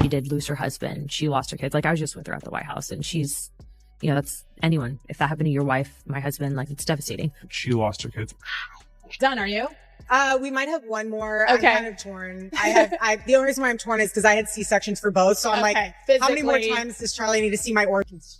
She did lose her husband. She lost her kids. Like, I was just with her at the White House, and she's, that's anyone. If that happened to your wife, my husband, like, it's devastating. She lost her kids. Done, are you? We might have one more. Okay. I'm kind of torn. The only reason why I'm torn is because I had C-sections for both. So I'm like, how many more times does Charlie need to see my organs?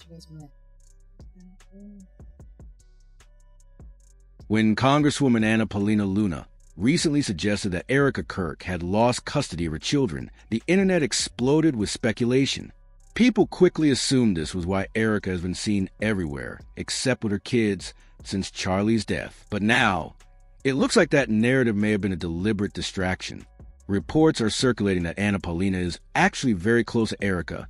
When Congresswoman Anna Paulina Luna recently suggested that Erika Kirk had lost custody of her children, the internet exploded with speculation. People quickly assumed this was why Erika has been seen everywhere, except with her kids, since Charlie's death. But now, it looks like that narrative may have been a deliberate distraction. Reports are circulating that Anna Paulina is actually very close to Erika,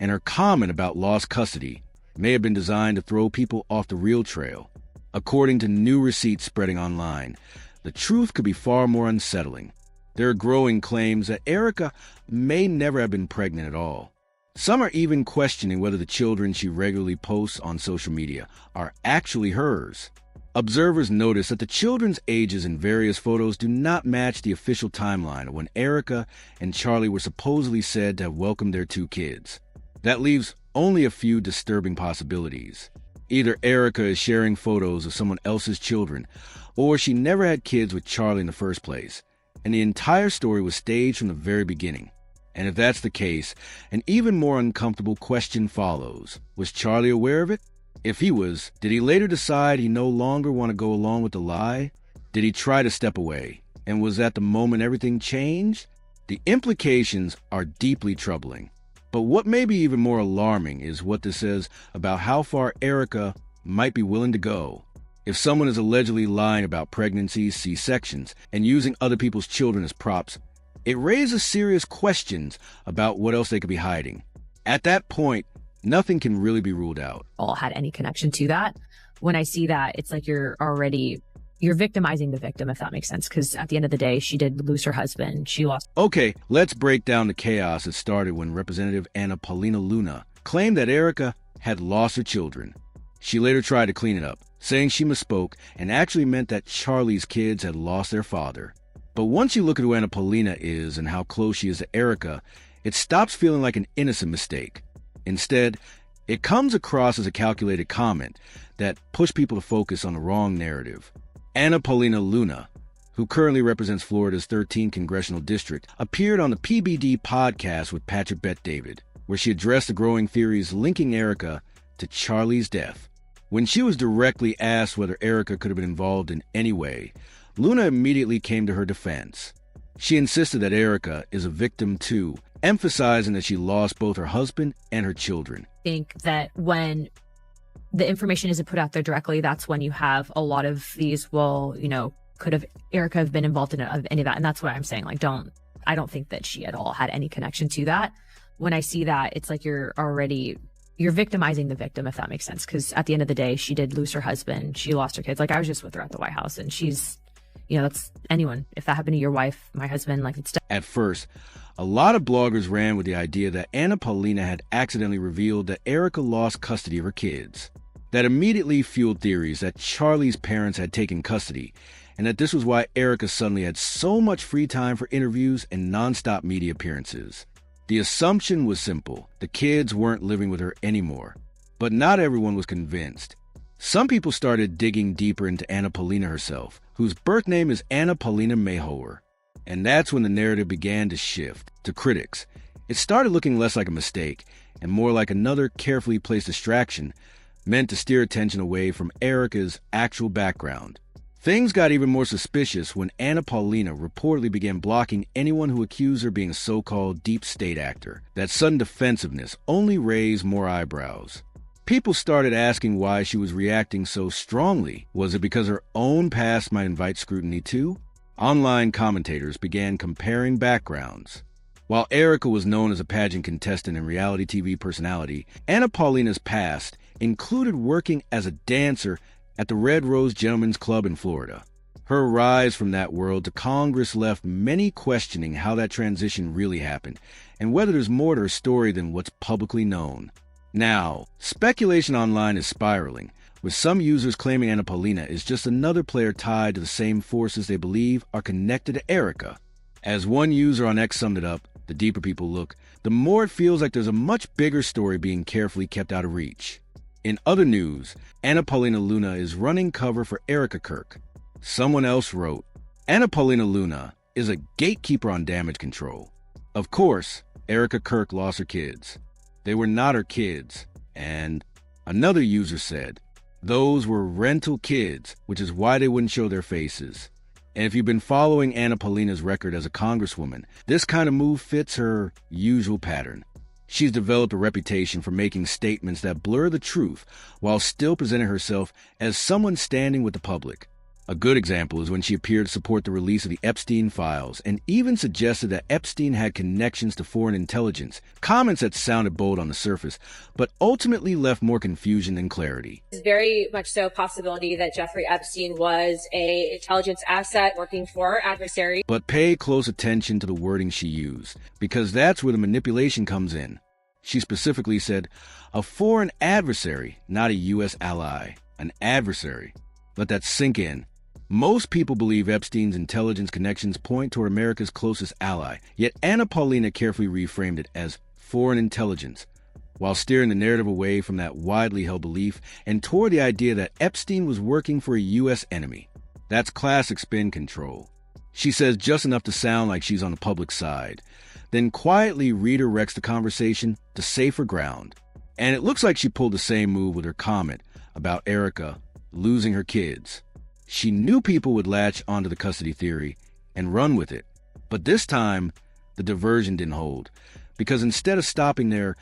and her comment about lost custody may have been designed to throw people off the real trail. According to new receipts spreading online, the truth could be far more unsettling. There are growing claims that Erika may never have been pregnant at all. Some are even questioning whether the children she regularly posts on social media are actually hers. Observers notice that the children's ages in various photos do not match the official timeline of when Erika and Charlie were supposedly said to have welcomed their 2 kids. That leaves only a few disturbing possibilities. Either Erika is sharing photos of someone else's children, or she never had kids with Charlie in the first place, and the entire story was staged from the very beginning. And if that's the case, an even more uncomfortable question follows. Was Charlie aware of it? If he was, did he later decide he no longer want to go along with the lie? Did he try to step away? And was that the moment everything changed? The implications are deeply troubling. But what may be even more alarming is what this says about how far Erika might be willing to go. If someone is allegedly lying about pregnancies, C-sections, and using other people's children as props, it raises serious questions about what else they could be hiding. At that point, nothing can really be ruled out. All had any connection to that. When I see that, it's like you're victimizing the victim, if that makes sense. Because at the end of the day, she did lose her husband. She lost. Okay, let's break down the chaos that started when Representative Anna Paulina Luna claimed that Erika had lost her children. She later tried to clean it up, saying she misspoke and actually meant that Charlie's kids had lost their father. But once you look at who Anna Paulina is and how close she is to Erika, it stops feeling like an innocent mistake. Instead, it comes across as a calculated comment that pushed people to focus on the wrong narrative. Anna Paulina Luna, who currently represents Florida's 13th congressional district, appeared on the PBD podcast with Patrick Bet-David, where she addressed the growing theories linking Erika to Charlie's death. When she was directly asked whether Erika could have been involved in any way, Luna immediately came to her defense. She insisted that Erika is a victim too, emphasizing that she lost both her husband and her children. I think that when the information isn't put out there directly, that's when you have a lot of these, could have Erika have been involved in any of that? And that's what I'm saying. Like, I don't think that she at all had any connection to that. When I see that, it's like you're victimizing the victim, if that makes sense. Because at the end of the day, she did lose her husband. She lost her kids. Like, I was just with her at the White House, and she's, that's anyone. If that happened to your wife, my husband, like, it's... At first, a lot of bloggers ran with the idea that Anna Paulina had accidentally revealed that Erika lost custody of her kids. That immediately fueled theories that Charlie's parents had taken custody, and that this was why Erika suddenly had so much free time for interviews and nonstop media appearances. The assumption was simple. The kids weren't living with her anymore. But not everyone was convinced. Some people started digging deeper into Anna Paulina herself, whose birth name is Anna Paulina Mayhower. And that's when the narrative began to shift. To critics, it started looking less like a mistake and more like another carefully placed distraction meant to steer attention away from Erika's actual background. Things got even more suspicious when Anna Paulina reportedly began blocking anyone who accused her of being a so-called deep state actor. That sudden defensiveness only raised more eyebrows. People started asking why she was reacting so strongly. Was it because her own past might invite scrutiny too? Online commentators began comparing backgrounds. While Erika was known as a pageant contestant and reality TV personality, Anna Paulina's past included working as a dancer at the Red Rose Gentlemen's Club in Florida. Her rise from that world to Congress left many questioning how that transition really happened and whether there's more to her story than what's publicly known. Now, speculation online is spiraling, with some users claiming Anna Paulina is just another player tied to the same forces they believe are connected to Erika. As one user on X summed it up, The deeper people look, the more it feels like there's a much bigger story being carefully kept out of reach. In other news, Anna Paulina Luna is running cover for Erika Kirk. Someone else wrote, Anna Paulina Luna is a gatekeeper on damage control. Of course, Erika Kirk lost her kids. They were not her kids. And another user said, those were rental kids, which is why they wouldn't show their faces. And if you've been following Anna Paulina's record as a congresswoman, this kind of move fits her usual pattern. She's developed a reputation for making statements that blur the truth while still presenting herself as someone standing with the public. A good example is when she appeared to support the release of the Epstein files and even suggested that Epstein had connections to foreign intelligence, comments that sounded bold on the surface, but ultimately left more confusion than clarity. It's very much so a possibility that Jeffrey Epstein was an intelligence asset working for our adversary. But pay close attention to the wording she used, because that's where the manipulation comes in. She specifically said, a foreign adversary, not a U.S. ally. An adversary. Let that sink in. Most people believe Epstein's intelligence connections point toward America's closest ally, yet Anna Paulina carefully reframed it as foreign intelligence, while steering the narrative away from that widely held belief and toward the idea that Epstein was working for a U.S. enemy. That's classic spin control. She says just enough to sound like she's on the public side, then quietly redirects the conversation to safer ground. And it looks like she pulled the same move with her comment about Erika losing her kids. She knew people would latch onto the custody theory and run with it. But this time, the diversion didn't hold, because instead of stopping there,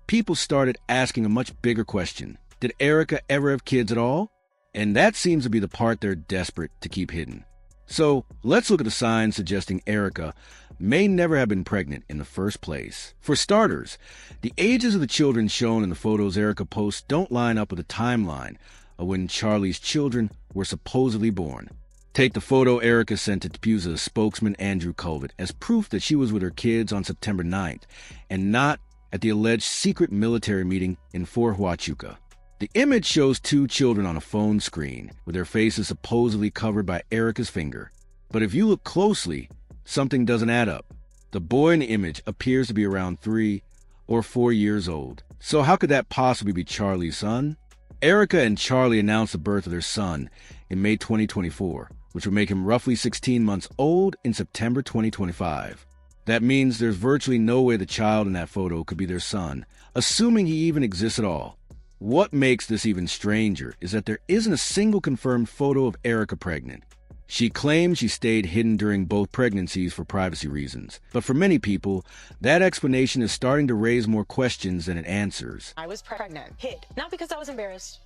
people started asking a much bigger question. Did Erika ever have kids at all? And that seems to be the part they're desperate to keep hidden. So let's look at the signs suggesting Erika may never have been pregnant in the first place. For starters, the ages of the children shown in the photos Erika posts don't line up with the timeline of when Charlie's children were supposedly born. Take the photo Erika sent to TPUSA's spokesman Andrew Colvett as proof that she was with her kids on September 9th and not at the alleged secret military meeting in Fort Huachuca. The image shows two children on a phone screen with their faces supposedly covered by Erika's finger. But if you look closely, something doesn't add up. The boy in the image appears to be around 3 or 4 years old. So how could that possibly be Charlie's son? Erika and Charlie announced the birth of their son in May 2024, which would make him roughly 16 months old in September 2025. That means there's virtually no way the child in that photo could be their son, assuming he even exists at all. What makes this even stranger is that there isn't a single confirmed photo of Erika pregnant. She claims she stayed hidden during both pregnancies for privacy reasons. But for many people, that explanation is starting to raise more questions than it answers. I was pregnant, hid. Not because I was embarrassed,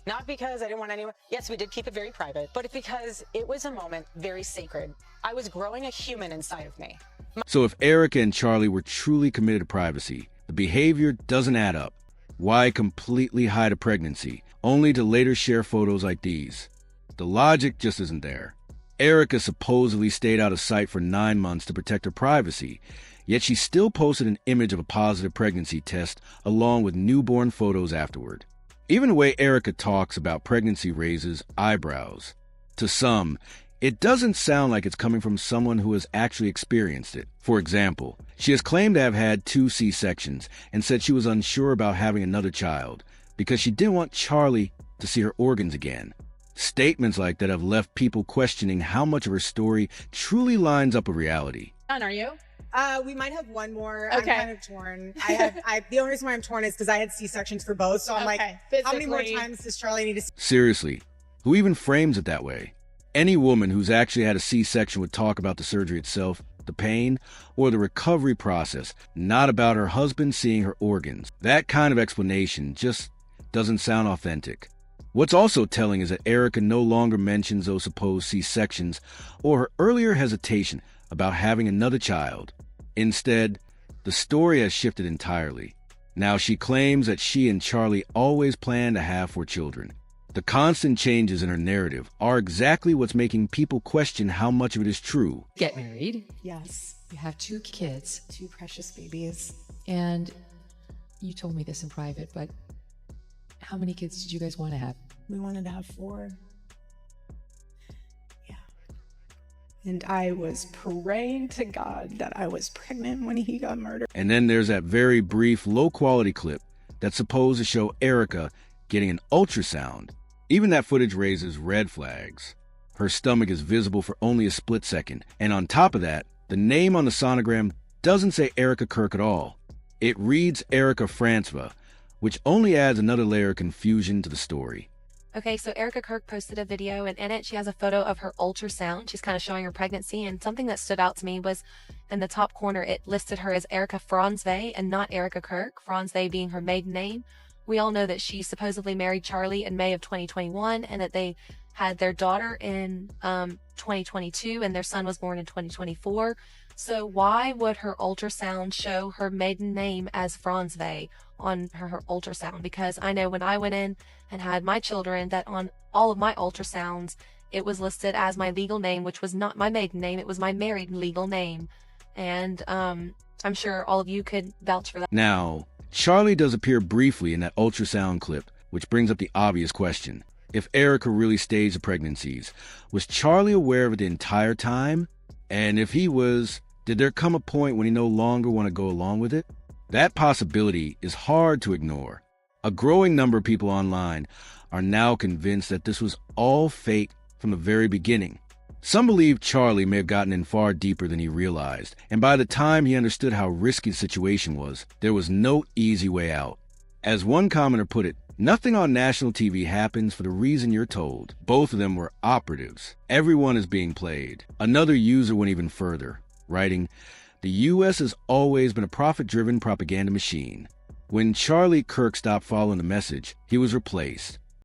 not because I didn't want anyone. Yes, we did keep it very private, but because it was a moment very sacred. I was growing a human inside of me. So if Erika and Charlie were truly committed to privacy, the behavior doesn't add up. Why completely hide a pregnancy, only to later share photos like these? The logic just isn't there. Erika supposedly stayed out of sight for 9 months to protect her privacy, yet she still posted an image of a positive pregnancy test along with newborn photos afterward. Even the way Erika talks about pregnancy raises eyebrows. To some, it doesn't sound like it's coming from someone who has actually experienced it. For example, she has claimed to have had 2 C-sections and said she was unsure about having another child because she didn't want Charlie to see her organs again. Statements like that have left people questioning how much of her story truly lines up with reality. Are you? We might have one more. Okay. I'm kind of torn. The only reason why I'm torn is because I had C-sections for both. So I'm like, how many more times does Charlie need to see? Seriously, who even frames it that way? Any woman who's actually had a C-section would talk about the surgery itself, the pain, or the recovery process, not about her husband seeing her organs. That kind of explanation just doesn't sound authentic. What's also telling is that Erika no longer mentions those supposed C-sections or her earlier hesitation about having another child. Instead, the story has shifted entirely. Now she claims that she and Charlie always planned to have 4 children. The constant changes in her narrative are exactly what's making people question how much of it is true. Get married. Yes. You have 2 kids. 2 precious babies. And you told me this in private, but how many kids did you guys want to have? We wanted to have 4. Yeah. And I was praying to God that I was pregnant when he got murdered. And then there's that very brief, low-quality clip that's supposed to show Erika getting an ultrasound. Even that footage raises red flags. Her stomach is visible for only a split second. And on top of that, the name on the sonogram doesn't say Erika Kirk at all. It reads Erika Frantzva, which only adds another layer of confusion to the story. Okay, so Erika Kirk posted a video, and in it she has a photo of her ultrasound. She's kind of showing her pregnancy, and something that stood out to me was in the top corner, it listed her as Erika Frantzva and not Erika Kirk, Frantzva being her maiden name. We all know that she supposedly married Charlie in May of 2021, and that they had their daughter in 2022, and their son was born in 2024. So why would her ultrasound show her maiden name as Frantzva on her ultrasound? Because I know when I went in and had my children that on all of my ultrasounds, it was listed as my legal name, which was not my maiden name. It was my married legal name. And I'm sure all of you could vouch for that. Now, Charlie does appear briefly in that ultrasound clip, which brings up the obvious question. If Erika really staged the pregnancies, was Charlie aware of it the entire time? And if he was, did there come a point when he no longer want to go along with it? That possibility is hard to ignore. A growing number of people online are now convinced that this was all fake from the very beginning. Some believe Charlie may have gotten in far deeper than he realized, and by the time he understood how risky the situation was, there was no easy way out. As one commenter put it, nothing on national TV happens for the reason you're told. Both of them were operatives. Everyone is being played. Another user went even further, writing, "The U.S. has always been a profit-driven propaganda machine. When Charlie Kirk stopped following the message, he was replaced.